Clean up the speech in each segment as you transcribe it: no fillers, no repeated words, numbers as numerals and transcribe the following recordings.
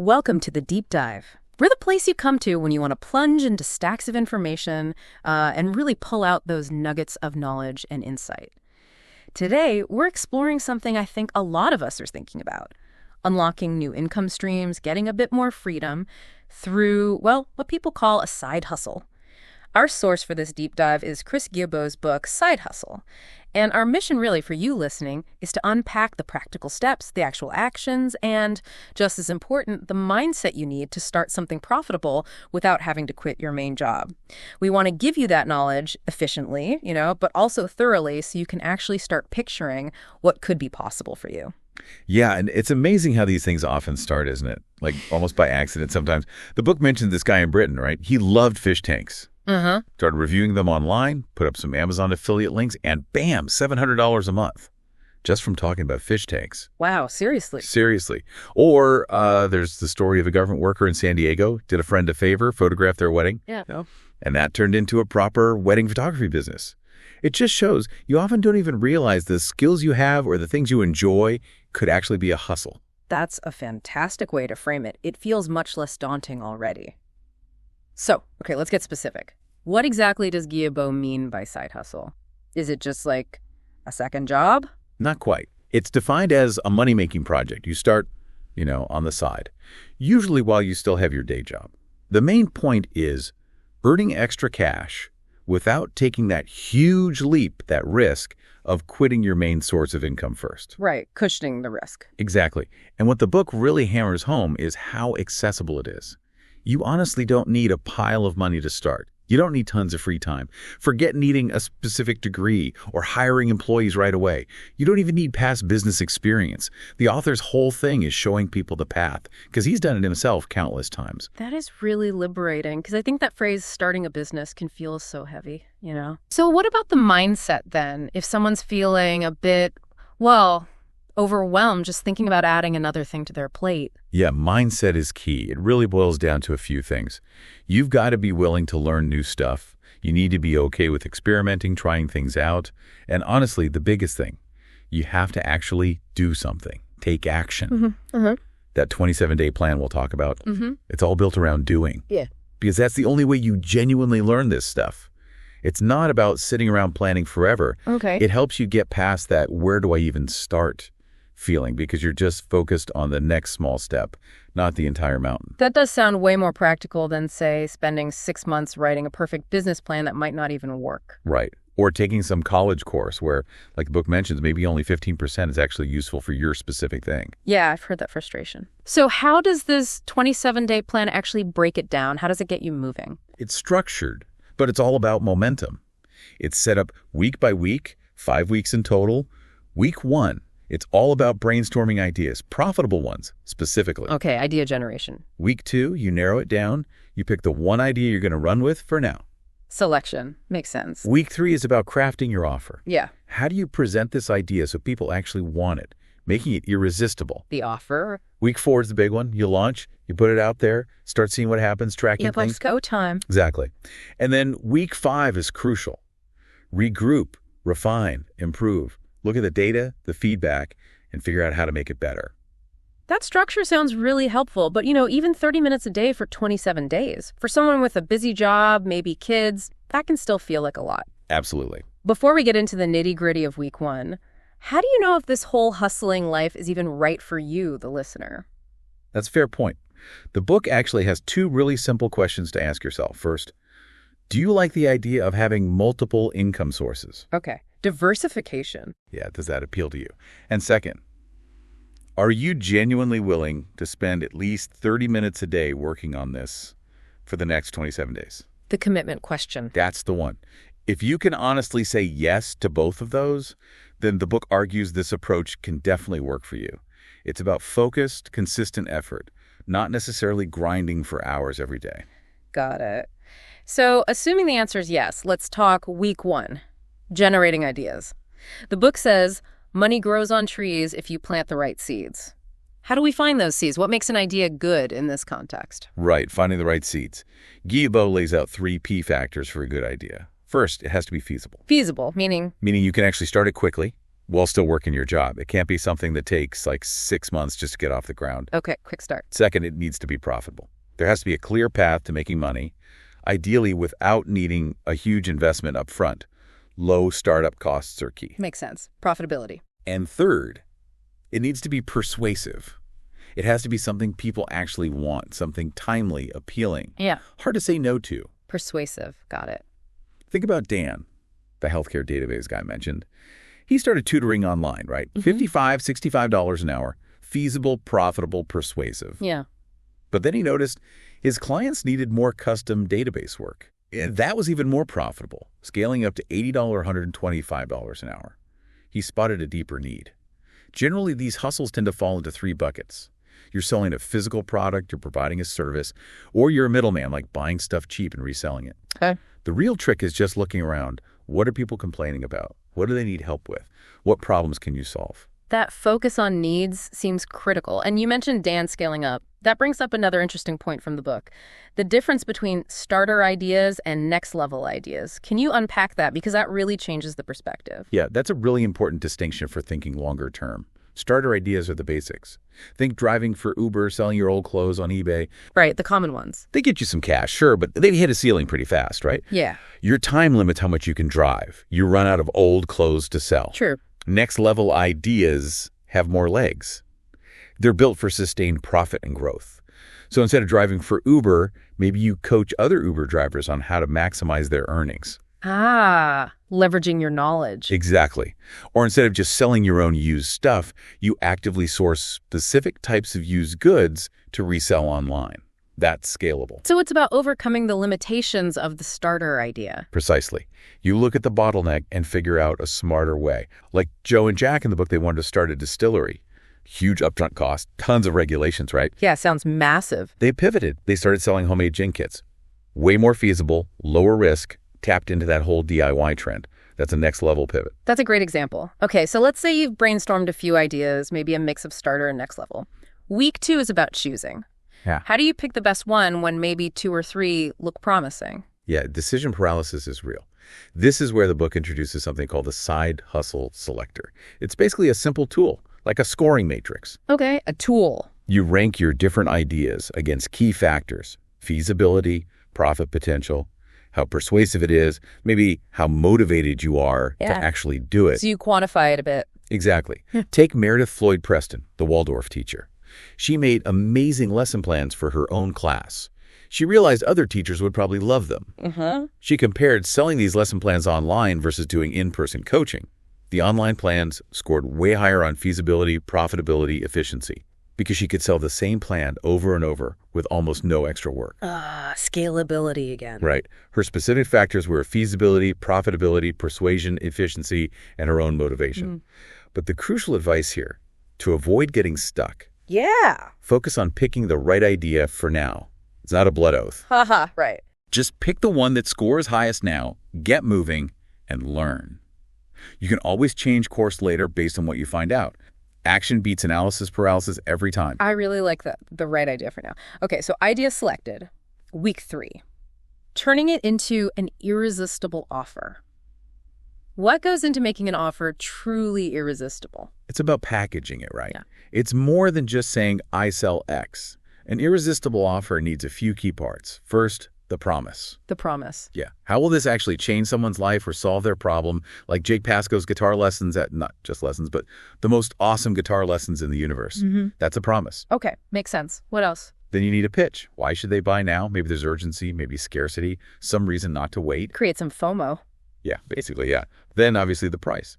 Welcome to the Deep Dive. We're the place you come to when you want to plunge into stacks of information and really pull out those nuggets of knowledge and insight. Today, we're exploring something I think a lot of us are thinking about: unlocking new income streams, getting a bit more freedom through, well, what people call a side hustle. Our source for this deep dive is Chris Guillebeau's book, Side Hustle. And our mission really for you listening is to unpack the practical steps, the actual actions, and, just as important, the mindset you need to start something profitable without having to quit your main job. We want to give you that knowledge efficiently, but also thoroughly so you can actually start picturing what could be possible for you. Yeah, and it's amazing how these things often start, isn't it? Like almost by accident sometimes. The book mentions this guy in Britain, right? He loved fish tanks. Started reviewing them online, put up some Amazon affiliate links, and bam, $700 a month just from talking about fish tanks. Wow, seriously? Seriously. Or there's the story of a government worker in San Diego, did a friend a favor, photographed their wedding. Yeah. And that turned into a proper wedding photography business. It just shows you often don't even realize the skills you have or the things you enjoy could actually be a hustle. That's a fantastic way to frame it. It feels much less daunting already. So, okay, let's get specific. What exactly does Guillebeau mean by side hustle? Is it just like a second job? Not quite. It's defined as a money-making project. You start, on the side, usually while you still have your day job. The main point is earning extra cash without taking that huge leap, that risk of quitting your main source of income first. Right, cushioning the risk. Exactly. And what the book really hammers home is how accessible it is. You honestly don't need a pile of money to start. You don't need tons of free time. Forget needing a specific degree or hiring employees right away. You don't even need past business experience. The author's whole thing is showing people the path because he's done it himself countless times. That is really liberating because I think that phrase, starting a business, can feel so heavy, So what about the mindset then? If someone's feeling a bit, overwhelmed just thinking about adding another thing to their plate. Yeah, mindset is key. It really boils down to a few things. You've got to be willing to learn new stuff. You need to be okay with experimenting, trying things out. And honestly, the biggest thing, you have to actually do something. Take action. That 27-day plan we'll talk about, it's all built around doing. Yeah. Because that's the only way you genuinely learn this stuff. It's not about sitting around planning forever. Okay. It helps you get past that where do I even start feeling because you're just focused on the next small step, not the entire mountain. That does sound way more practical than, say, spending 6 months writing a perfect business plan that might not even work. Right. Or taking some college course where, like the book mentions, maybe only 15% is actually useful for your specific thing. Yeah, I've heard that frustration. So how does this 27-day plan actually break it down? How does it get you moving? It's structured, but it's all about momentum. It's set up week by week, 5 weeks in total. Week 1. It's all about brainstorming ideas, profitable ones, specifically. Okay, idea generation. Week 2, you narrow it down. You pick the one idea you're going to run with for now. Selection. Makes sense. Week 3 is about crafting your offer. Yeah. How do you present this idea so people actually want it, making it irresistible? The offer. Week 4 is the big one. You launch, you put it out there, start seeing what happens, tracking Yep, things. let's go time. Exactly. And then week 5 is crucial. Regroup, refine, improve. Look at the data, the feedback, and figure out how to make it better. That structure sounds really helpful, but even 30 minutes a day for 27 days. For someone with a busy job, maybe kids, that can still feel like a lot. Absolutely. Before we get into the nitty-gritty of week 1, how do you know if this whole hustling life is even right for you, the listener? That's a fair point. The book actually has 2 really simple questions to ask yourself. First, do you like the idea of having multiple income sources? Okay. Diversification. Yeah, does that appeal to you? And second, are you genuinely willing to spend at least 30 minutes a day working on this for the next 27 days? The commitment question. That's the one. If you can honestly say yes to both of those, then the book argues this approach can definitely work for you. It's about focused, consistent effort, not necessarily grinding for hours every day. Got it. So, assuming the answer is yes, let's talk week 1. Generating ideas. The book says, money grows on trees if you plant the right seeds. How do we find those seeds? What makes an idea good in this context? Right, finding the right seeds. Guillebeau lays out 3 P factors for a good idea. First, it has to be feasible. Feasible, meaning? Meaning you can actually start it quickly. while still working your job. It can't be something that takes like 6 months just to get off the ground. Okay, quick start. Second, it needs to be profitable. There has to be a clear path to making money, ideally without needing a huge investment up front. Low startup costs are key. Makes sense. Profitability. And third, it needs to be persuasive. It has to be something people actually want, something timely, appealing. Yeah. Hard to say no to. Persuasive. Got it. Think about Dan, the healthcare database guy mentioned. He started tutoring online, right? $55, $65 an hour. Feasible, profitable, persuasive. Yeah. But then he noticed his clients needed more custom database work. And that was even more profitable, scaling up to $80, $125 an hour. He spotted a deeper need. Generally, these hustles tend to fall into 3 buckets. You're selling a physical product, you're providing a service, or you're a middleman, like buying stuff cheap and reselling it. Okay. The real trick is just looking around. What are people complaining about? What do they need help with? What problems can you solve? That focus on needs seems critical. And you mentioned Dan scaling up. That brings up another interesting point from the book. The difference between starter ideas and next level ideas. Can you unpack that? Because that really changes the perspective. Yeah, that's a really important distinction for thinking longer term. Starter ideas are the basics. Think driving for Uber, selling your old clothes on eBay. Right, the common ones. They get you some cash, sure, but they hit a ceiling pretty fast, right? Yeah. Your time limits how much you can drive. You run out of old clothes to sell. True. Next level ideas have more legs. They're built for sustained profit and growth. So instead of driving for Uber, maybe you coach other Uber drivers on how to maximize their earnings. Ah, leveraging your knowledge. Exactly. Or instead of just selling your own used stuff, you actively source specific types of used goods to resell online. That's scalable. So it's about overcoming the limitations of the starter idea. Precisely. You look at the bottleneck and figure out a smarter way. Like Joe and Jack in the book, they wanted to start a distillery. Huge upfront cost, tons of regulations, right? Yeah, sounds massive. They pivoted. They started selling homemade gin kits. Way more feasible, lower risk, tapped into that whole DIY trend. That's a next level pivot. That's a great example. Okay, so let's say you've brainstormed a few ideas, maybe a mix of starter and next level. Week 2 is about choosing. Yeah. How do you pick the best one when maybe 2 or 3 look promising? Yeah, decision paralysis is real. This is where the book introduces something called the side hustle selector. It's basically a simple tool, like a scoring matrix. Okay, a tool. You rank your different ideas against key factors: feasibility, profit potential, how persuasive it is, maybe how motivated you are to actually do it. So you quantify it a bit. Exactly. Take Meredith Floyd Preston, the Waldorf teacher. She made amazing lesson plans for her own class. She realized other teachers would probably love them. She compared selling these lesson plans online versus doing in-person coaching. The online plans scored way higher on feasibility, profitability, efficiency, because she could sell the same plan over and over with almost no extra work. Scalability again. Right. Her specific factors were feasibility, profitability, persuasion, efficiency, and her own motivation. But the crucial advice here, to avoid getting stuck, focus on picking the right idea for now. It's not a blood oath. Right. Just pick the one that scores highest now, get moving, and learn. You can always change course later based on what you find out. Action beats analysis paralysis every time. I really like that. The right idea for now. Okay, so idea selected. Week 3. Turning it into an irresistible offer. What goes into making an offer truly irresistible? It's about packaging it right. Yeah. It's more than just saying, I sell X. An irresistible offer needs a few key parts. First, the promise. The promise. Yeah. How will this actually change someone's life or solve their problem? Like Jake Pasco's guitar lessons at, not just lessons, but the most awesome guitar lessons in the universe. That's a promise. Okay, makes sense. What else? Then you need a pitch. Why should they buy now? Maybe there's urgency, maybe scarcity, some reason not to wait. Create some FOMO. Yeah, basically, yeah. Then obviously the price.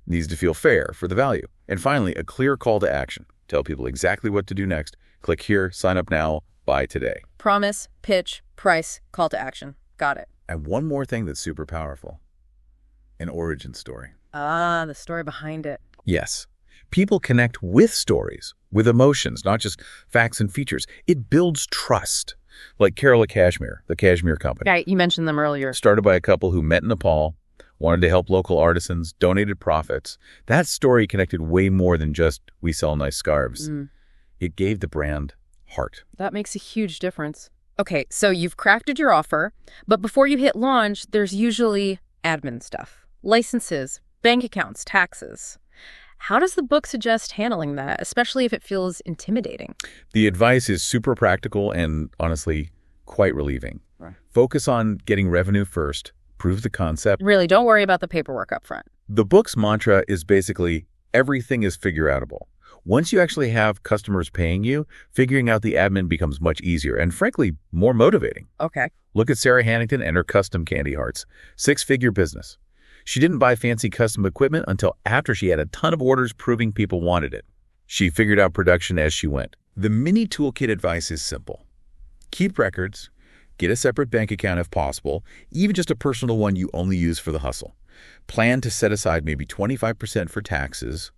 Needs to feel fair for the value. And finally, a clear call to action. Tell people exactly what to do next. Click here, sign up now, buy today. Promise, pitch, price, call to action. Got it. And one more thing that's super powerful. An origin story. The story behind it. Yes. People connect with stories, with emotions, not just facts and features. It builds trust. Like Carol Cashmere, the Cashmere Company. Right, you mentioned them earlier. Started by a couple who met in Nepal, wanted to help local artisans, donated profits. That story connected way more than just, we sell nice scarves. It gave the brand heart. That makes a huge difference. Okay, so you've crafted your offer, but before you hit launch, there's usually admin stuff. Licenses, bank accounts, taxes. How does the book suggest handling that, especially if it feels intimidating? The advice is super practical and, honestly, quite relieving. Right. Focus on getting revenue first, prove the concept. Really, don't worry about the paperwork up front. The book's mantra is basically, everything is figure-outable. Once you actually have customers paying you, figuring out the admin becomes much easier and, frankly, more motivating. Okay. Look at Sarah Hannington and her custom candy hearts. 6-figure business. She didn't buy fancy custom equipment until after she had a ton of orders proving people wanted it. She figured out production as she went. The mini toolkit advice is simple. Keep records, get a separate bank account if possible, even just a personal one you only use for the hustle. Plan to set aside maybe 25% for taxes,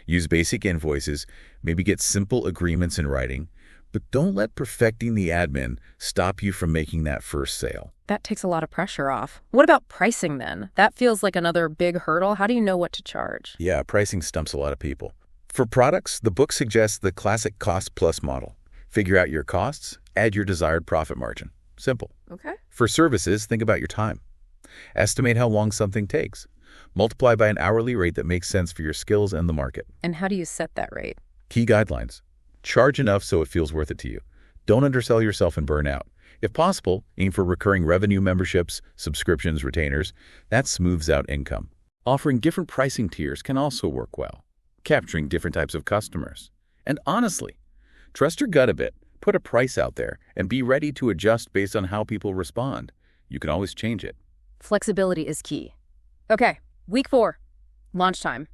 use basic invoices, maybe get simple agreements in writing, but don't let perfecting the admin stop you from making that first sale. That takes a lot of pressure off. What about pricing then? That feels like another big hurdle. How do you know what to charge? Yeah, pricing stumps a lot of people. For products, the book suggests the classic cost-plus model. Figure out your costs, add your desired profit margin. Simple. Okay. For services, think about your time. Estimate how long something takes. Multiply by an hourly rate that makes sense for your skills and the market. And how do you set that rate? Key guidelines. Charge enough so it feels worth it to you. Don't undersell yourself and burn out. If possible, aim for recurring revenue memberships, subscriptions, retainers. That smooths out income. Offering different pricing tiers can also work well, capturing different types of customers. And honestly, trust your gut a bit. Put a price out there and be ready to adjust based on how people respond. You can always change it. Flexibility is key. Okay, week 4, launch time.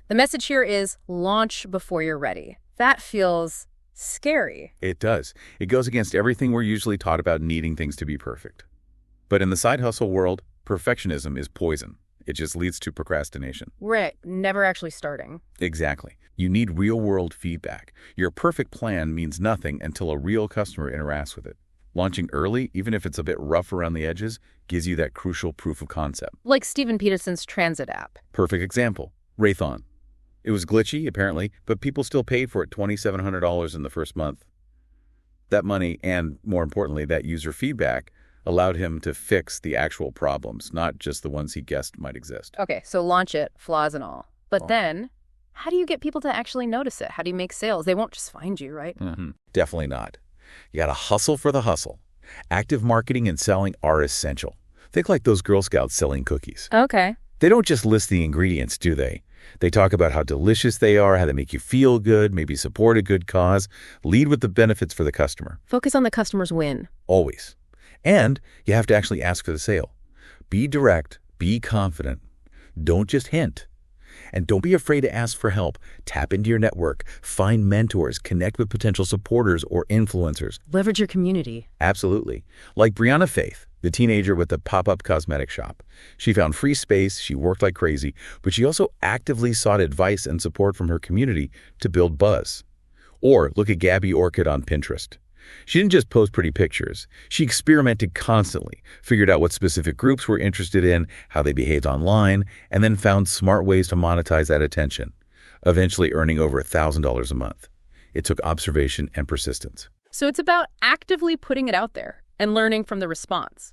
The message here is launch before you're ready. That feels scary. It does. It goes against everything we're usually taught about needing things to be perfect. But in the side hustle world, perfectionism is poison. It just leads to procrastination. Right, never actually starting. Exactly. You need real-world feedback. Your perfect plan means nothing until a real customer interacts with it. Launching early, even if it's a bit rough around the edges, gives you that crucial proof of concept. Like Steven Peterson's transit app. Perfect example. Raython. It was glitchy, apparently, but people still paid for it $2,700 in the first month. That money, and more importantly, that user feedback, allowed him to fix the actual problems, not just the ones he guessed might exist. Okay, so launch it, flaws and all. But then, how do you get people to actually notice it? How do you make sales? They won't just find you, right? Definitely not. You gotta hustle for the hustle. Active marketing and selling are essential. Think like those Girl Scouts selling cookies. Okay. They don't just list the ingredients, do they? They talk about how delicious they are, how they make you feel good, maybe support a good cause. Lead with the benefits for the customer. Focus on the customer's win. Always. And you have to actually ask for the sale. Be direct, be confident. Don't just hint. And don't be afraid to ask for help. Tap into your network, find mentors, connect with potential supporters or influencers. Leverage your community. Absolutely. Like Brianna Faith, the teenager with the pop-up cosmetic shop. She found free space, she worked like crazy, but she also actively sought advice and support from her community to build buzz. Or look at Gabby Orchid on Pinterest. She didn't just post pretty pictures. She experimented constantly, figured out what specific groups were interested in, how they behaved online, and then found smart ways to monetize that attention, eventually earning over $1,000 a month. It took observation and persistence. So it's about actively putting it out there and learning from the response,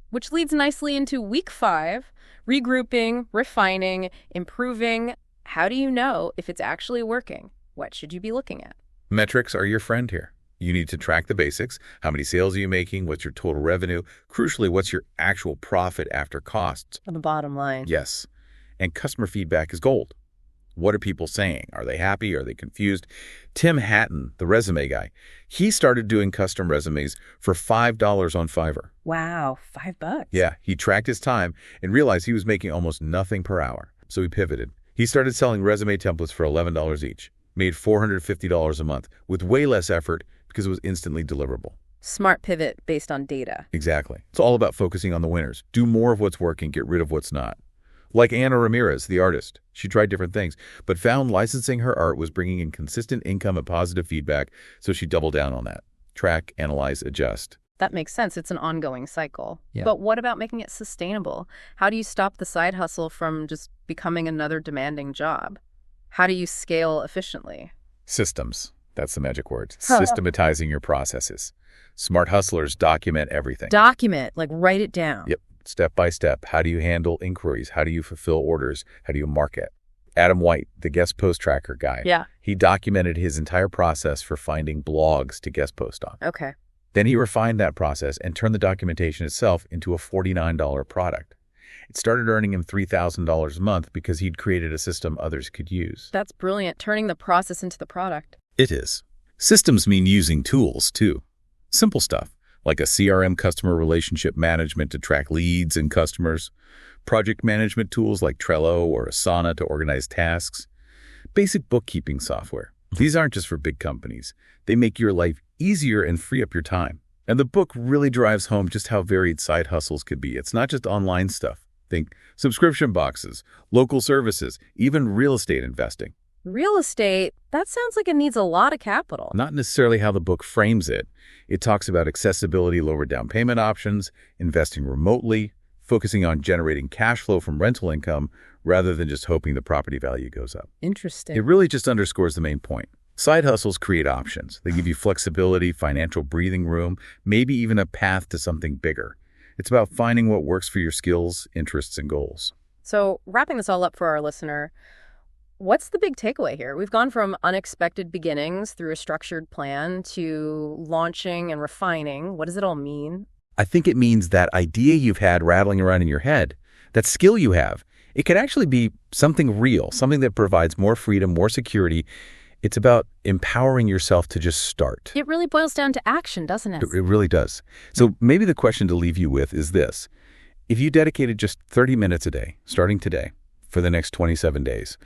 which leads nicely into week 5, regrouping, refining, improving. How do you know if it's actually working? What should you be looking at? Metrics are your friend here. You need to track the basics. How many sales are you making? What's your total revenue? Crucially, what's your actual profit after costs? On the bottom line. Yes. And customer feedback is gold. What are people saying? Are they happy? Are they confused? Tim Hatton, the resume guy, he started doing custom resumes for $5 on Fiverr. Wow, $5? Yeah, he tracked his time and realized he was making almost nothing per hour. So he pivoted. He started selling resume templates for $11 each, made $450 a month with way less effort because it was instantly deliverable. Smart pivot based on data. Exactly. It's all about focusing on the winners. Do more of what's working, get rid of what's not. Like Anna Ramirez, the artist. She tried different things, but found licensing her art was bringing in consistent income and positive feedback, so she doubled down on that. Track, analyze, adjust. That makes sense. It's an ongoing cycle. Yeah. But what about making it sustainable? How do you stop the side hustle from just becoming another demanding job? How do you scale efficiently? Systems. That's the magic word. Systematizing your processes. Smart hustlers document everything. Document, like write it down. Yep. Step by step. How do you handle inquiries? How do you fulfill orders? How do you market? Adam White, the guest post tracker guy. Yeah. He documented his entire process for finding blogs to guest post on. Okay. Then he refined that process and turned the documentation itself into a $49 product. It started earning him $3,000 a month because he'd created a system others could use. That's brilliant, turning the process into the product. It is. Systems mean using tools, too. Simple stuff, like a CRM customer relationship management to track leads and customers, project management tools like Trello or Asana to organize tasks, basic bookkeeping software. These aren't just for big companies. They make your life easier and free up your time. And the book really drives home just how varied side hustles could be. It's not just online stuff. Think subscription boxes, local services, even real estate investing. Real estate, that sounds like it needs a lot of capital. Not necessarily how the book frames it. It talks about accessibility, lower down payment options, investing remotely, focusing on generating cash flow from rental income rather than just hoping the property value goes up. Interesting. It really just underscores the main point. Side hustles create options. They give you flexibility, financial breathing room, maybe even a path to something bigger. It's about finding what works for your skills, interests, and goals. So, wrapping this all up for our listener, what's the big takeaway here? We've gone from unexpected beginnings through a structured plan to launching and refining. What does it all mean? I think it means that idea you've had rattling around in your head, that skill you have, it could actually be something real, something that provides more freedom, more security. It's about empowering yourself to just start. It really boils down to action, doesn't it? It really does. So maybe the question to leave you with is this. If you dedicated just 30 minutes a day, starting today, for the next 27 days,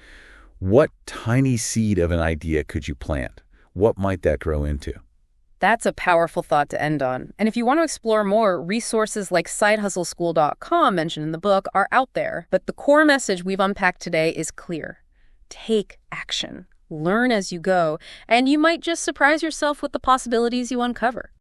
what tiny seed of an idea could you plant? What might that grow into? That's a powerful thought to end on. And if you want to explore more, resources like sidehustleschool.com mentioned in the book are out there. But the core message we've unpacked today is clear. Take action. Learn as you go, and you might just surprise yourself with the possibilities you uncover.